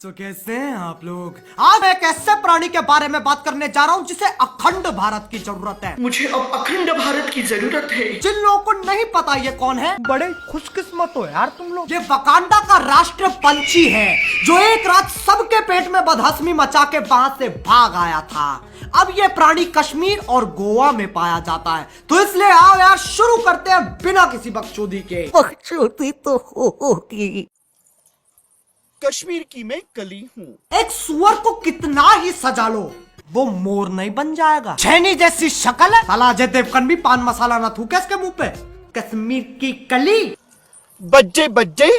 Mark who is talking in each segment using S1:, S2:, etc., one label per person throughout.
S1: तो कैसे हैं आप लोग? आज मैं एक ऐसे प्राणी के बारे में बात करने जा रहा हूँ जिसे अखंड भारत की जरूरत है।
S2: मुझे अब अखंड भारत की जरूरत है।
S1: जिन लोगों को नहीं पता ये कौन है, बड़े खुशकिस्मत हो यार तुम लोग। ये वकांडा का राष्ट्र पंछी है जो एक रात सबके पेट में बदहजमी मचा के वहां से भाग आया था। अब ये प्राणी कश्मीर और गोवा में पाया जाता है, तो इसलिए आओ यार शुरू करते हैं बिना किसी बकचोदी के।
S3: बकचोदी तो होगी।
S2: कश्मीर की मैं कली हूँ।
S1: एक सुअर को कितना ही सजा लो, वो मोर नहीं बन जाएगा। छैनी जैसी शक्ल है, साला अजय देवगन भी पान मसाला ना थूके इसके मुंह पे। कश्मीर की कली।
S2: बच्चे बच्चे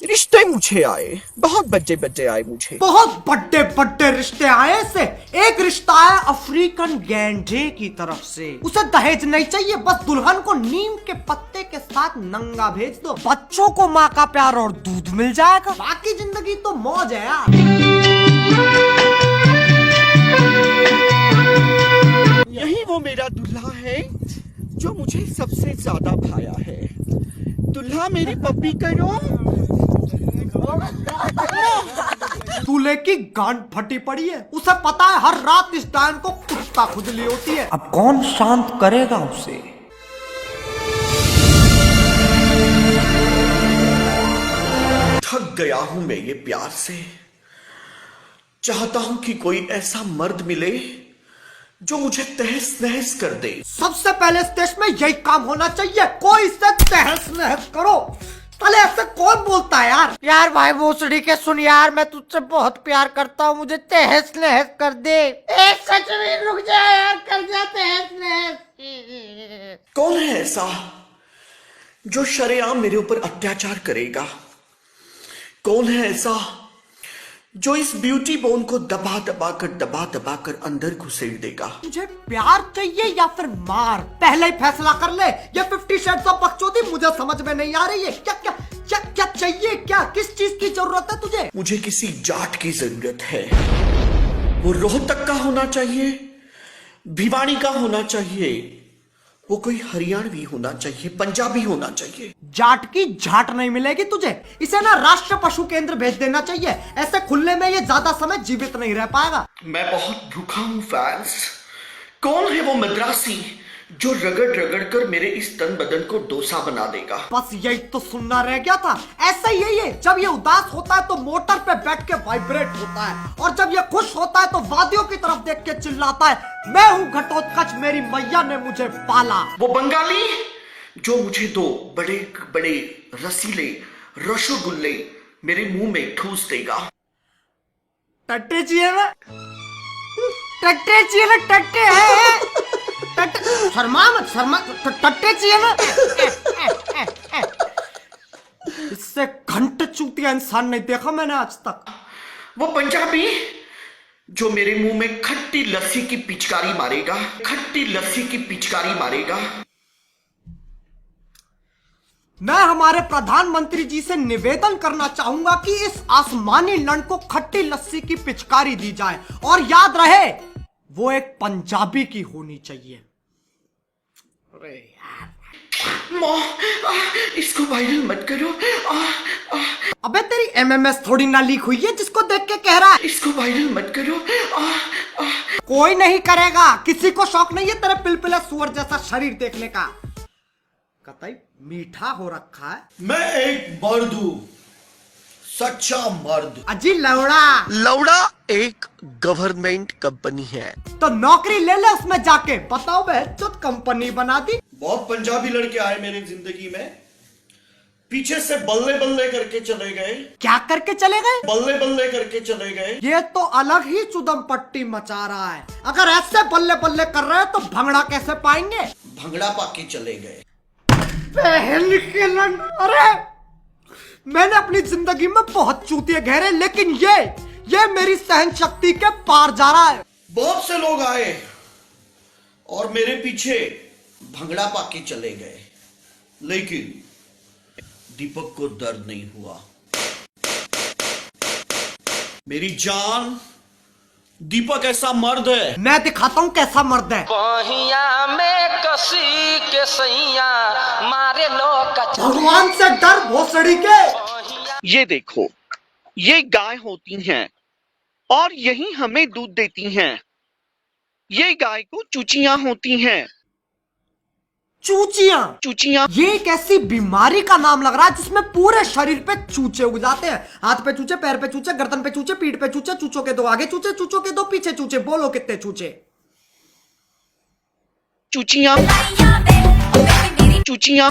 S2: रिश्ते मुझे आए, बहुत बच्चे बच्चे आए मुझे।
S1: बहुत बड़े बड़े रिश्ते आए से। एक रिश्ता आया अफ्रीकन गैंडे की तरफ से। उसे दहेज नहीं चाहिए, बस दुल्हन को नीम के पत्ते के साथ नंगा भेज दो। बच्चों को माँ का प्यार और दूध मिल जाएगा, बाकी जिंदगी तो मौज है यार।
S2: यही वो मेरा दूल्हा है जो मुझे सबसे ज्यादा भाया है। दूल्हा मेरी पप्पी करो।
S1: दूल्हे की गांड फटी पड़ी है, उसे पता है हर रात इस डायन को कुत्ता खुजली होती है। अब कौन शांत करेगा उसे?
S2: थक गया हूं मैं ये प्यार से। चाहता हूं कि कोई ऐसा मर्द मिले जो मुझे तहस नहस कर दे।
S1: सबसे पहले इस देश में यही काम होना चाहिए, कोई से तहस नहस करो। साले ऐसे कौन बोलता है यार? यार भाई भोसड़ी के सुन यार, मैं तुझसे बहुत प्यार करता हूँ, मुझे तहस नहस कर दे। सच में रुक जा यार, कर जा तहस नहस।
S2: कौन है ऐसा जो शरेआम मेरे ऊपर अत्याचार करेगा? कौन है ऐसा जो इस ब्यूटी बोन को दबा दबा कर अंदर घुसेड़ देगा?
S1: मुझे प्यार चाहिए या फिर मार? पहले ही फैसला कर ले। ये 50 शेड्स ऑफ बकचोदी मुझे समझ में नहीं आ रही है। क्या क्या क्या क्या चाहिए? क्या किस चीज की जरूरत है तुझे?
S2: मुझे किसी जाट की जरूरत है। वो रोहतक का होना चाहिए, भिवानी का होना चाहिए, वो कोई हरियाणवी होना चाहिए, पंजाबी होना चाहिए।
S1: जाट की झाट नहीं मिलेगी तुझे। इसे ना राष्ट्र पशु केंद्र भेज देना चाहिए, ऐसे खुले में ये ज्यादा समय जीवित नहीं रह पाएगा।
S2: मैं बहुत भूखा हूँ फैंस। कौन है वो मद्रासी जो रगड़ रगड़ कर मेरे इस तन बदन को डोसा बना देगा?
S1: बस यही तो सुनना रह गया था। ऐसा ही यही है, जब ये उदास होता है तो मोटर पे बैठ के वाइब्रेट होता है, और जब ये खुश होता है तो वादियों की तरफ देख के चिल्लाता है, मैं हूँ घटोत्कच, मेरी मैया ने मुझे पाला।
S2: वो बंगाली जो मुझे दो बड़े बड़े रसीले रसगुल्ले मेरे मुंह में ठूस देगा।
S1: टट्टे चाहिए ना, टट्टे चाहिए ना, टट्टे है। शर्मा मत, शर्मा। टट्टे चाहिए ना। इससे घंटे चूतिया इंसान नहीं देखा मैंने आज तक।
S2: वो पंजाबी जो मेरे मुंह में खट्टी लस्सी की पिचकारी मारेगा, खट्टी लस्सी की पिचकारी मारेगा।
S1: मैं हमारे प्रधानमंत्री जी से निवेदन करना चाहूंगा कि इस आसमानी लंड को खट्टी लस्सी की पिचकारी दी जाए, और याद रहे वो एक पंजाबी की होनी चाहिए। अरे यार
S2: माँ, इसको वायरल मत करो।
S1: अबे तेरी एमएमएस थोड़ी ना लीक हुई है जिसको देख के कह रहा है।
S2: इसको वायरल मत करो।
S1: कोई नहीं करेगा, किसी को शौक नहीं है तेरे पिलपिला सुअर जैसा शरीर देखने का। कतई मीठा हो रखा है।
S2: मैं एक मर्द हूँ, सच्चा मर्द।
S1: अजी लौड़ा।
S2: लौड़ा एक गवर्नमेंट कंपनी है,
S1: तो नौकरी ले ले उसमें जाके। बताओ बेचुत कंपनी बना दी।
S2: बहुत पंजाबी लड़के आए मेरी जिंदगी में, पीछे से बल्ले बल्ले करके चले गए।
S1: क्या करके चले गए?
S2: बल्ले बल्ले करके चले गए।
S1: ये तो अलग ही चुदम पट्टी मचा रहा है। अगर ऐसे बल्ले बल्ले कर रहे हैं तो भंगड़ा कैसे पाएंगे?
S2: भंगड़ा पाके चले गए।
S1: पहल के लंड। अरे मैंने अपनी जिंदगी में बहुत चूतिए घेरे, लेकिन ये मेरी सहन शक्ति के पार जा रहा है।
S2: बहुत से लोग आए और मेरे पीछे भंगड़ा पाके चले गए, लेकिन दीपक को दर्द नहीं हुआ। मेरी जान, दीपक ऐसा मर्द है।
S1: मैं दिखाता हूँ कैसा मर्द है।
S3: बहिया में कसी के सैया मारे लो
S1: भगवान से डर भोसड़ी के।
S2: ये देखो, ये गाय होती हैं और यही हमें दूध देती हैं। ये गाय को चूचियां होती हैं।
S1: चूचियां?
S2: चूचियां
S1: ये एक ऐसी बीमारी का नाम लग रहा है जिसमें पूरे शरीर पे चूचे उग जाते हैं। हाथ पे चूचे, पैर पे चूचे, गर्दन पे चूचे, पीठ पे चूचे, चूचों के दो आगे चूचे, चूचों के दो पीछे चूचे। बोलो कितने चूचे?
S2: चूचियां चूचियां।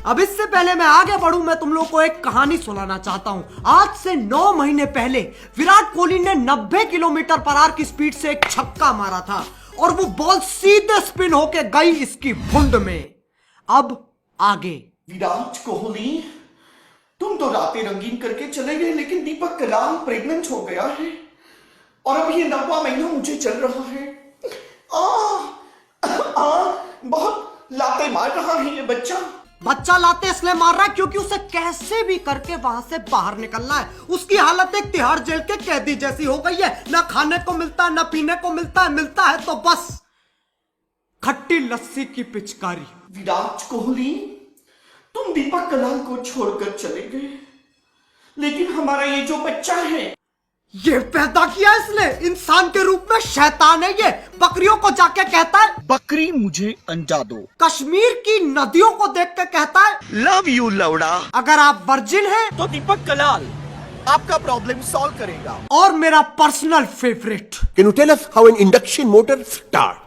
S1: अब इससे पहले मैं आगे बढ़ूं, मैं तुम लोग को एक कहानी सुनाना चाहता हूं। आज से 9 महीने पहले विराट कोहली ने 90 किलोमीटर पर आवर की स्पीड से एक छक्का मारा था और वो बॉल सीधे स्पिन होके गई इसकी भुंड में। अब आगे।
S2: विराट कोहली, तुम तो रातें रंगीन करके चले गए, लेकिन दीपक कलाल प्रेग्नेंट हो गया है और अब ये 9वां महीना मुझे चल रहा है। बहुत लाते मार रहा है ये बच्चा लाते इसलिए मार रहा है क्योंकि उसे कैसे भी करके वहां से बाहर निकलना है। उसकी हालत एक तिहाड़ जेल के कैदी जैसी हो गई है। ना खाने को मिलता है, ना पीने को मिलता है, मिलता है तो बस खट्टी लस्सी की पिचकारी। विराट कोहली, तुम दीपक कलाल को छोड़कर चले गए, लेकिन हमारा ये जो बच्चा है,
S1: ये पैदा किया इसने इंसान के रूप में। शैतान है ये। बकरियों को जाके कहता है
S2: बकरी मुझे अंडा दो।
S1: कश्मीर की नदियों को देख के कहता है
S2: लव यू लौड़ा।
S1: अगर आप वर्जिन हैं
S2: तो दीपक कलाल आपका प्रॉब्लम सॉल्व करेगा।
S1: और मेरा personal favourite,
S4: Can you tell us how an induction motor starts?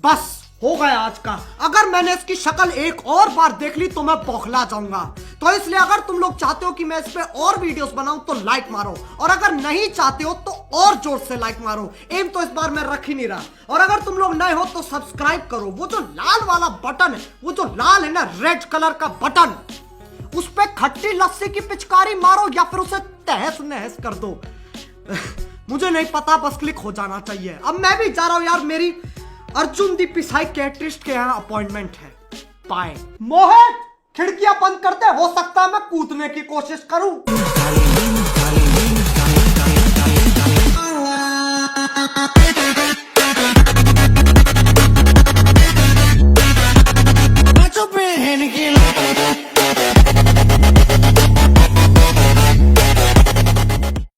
S1: बस हो गया आज का। अगर मैंने इसकी शक्ल एक और बार देख ली तो मैं बौखला जाऊंगा। तो इसलिए अगर तुम लोग चाहते हो कि मैं इस पे और वीडियोस बनाऊं तो लाइक मारो, और अगर नहीं चाहते हो तो और जोर से लाइक मारो। एम तो इस बार मैं रख ही नहीं रहा। और अगर तुम लोग नए हो तो सब्सक्राइब करो। वो जो लाल वाला बटन है, वो जो लाल है ना, रेड कलर का बटन, उस पे खट्टी लस्सी की पिचकारी मारो या फिर उसे तहस नहस कर दो। मुझे नहीं पता, बस क्लिक हो जाना चाहिए। अब मैं भी जा रहा हूं यार, मेरी अर्जुन दी साइकियाट्रिस्ट के यहाँ अपॉइंटमेंट है। बाय। मोहित, खिड़कियां बंद कर दे, हो सकता है मैं कूदने की कोशिश करूं।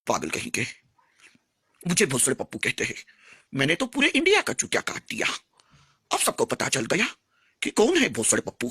S2: पागल कहीं के, मुझे भोसड़े पप्पू कहते हैं। मैंने तो पूरे इंडिया का चूतिया काट दिया। अब सबको पता चल गया कि कौन है भोसड़े पप्पू।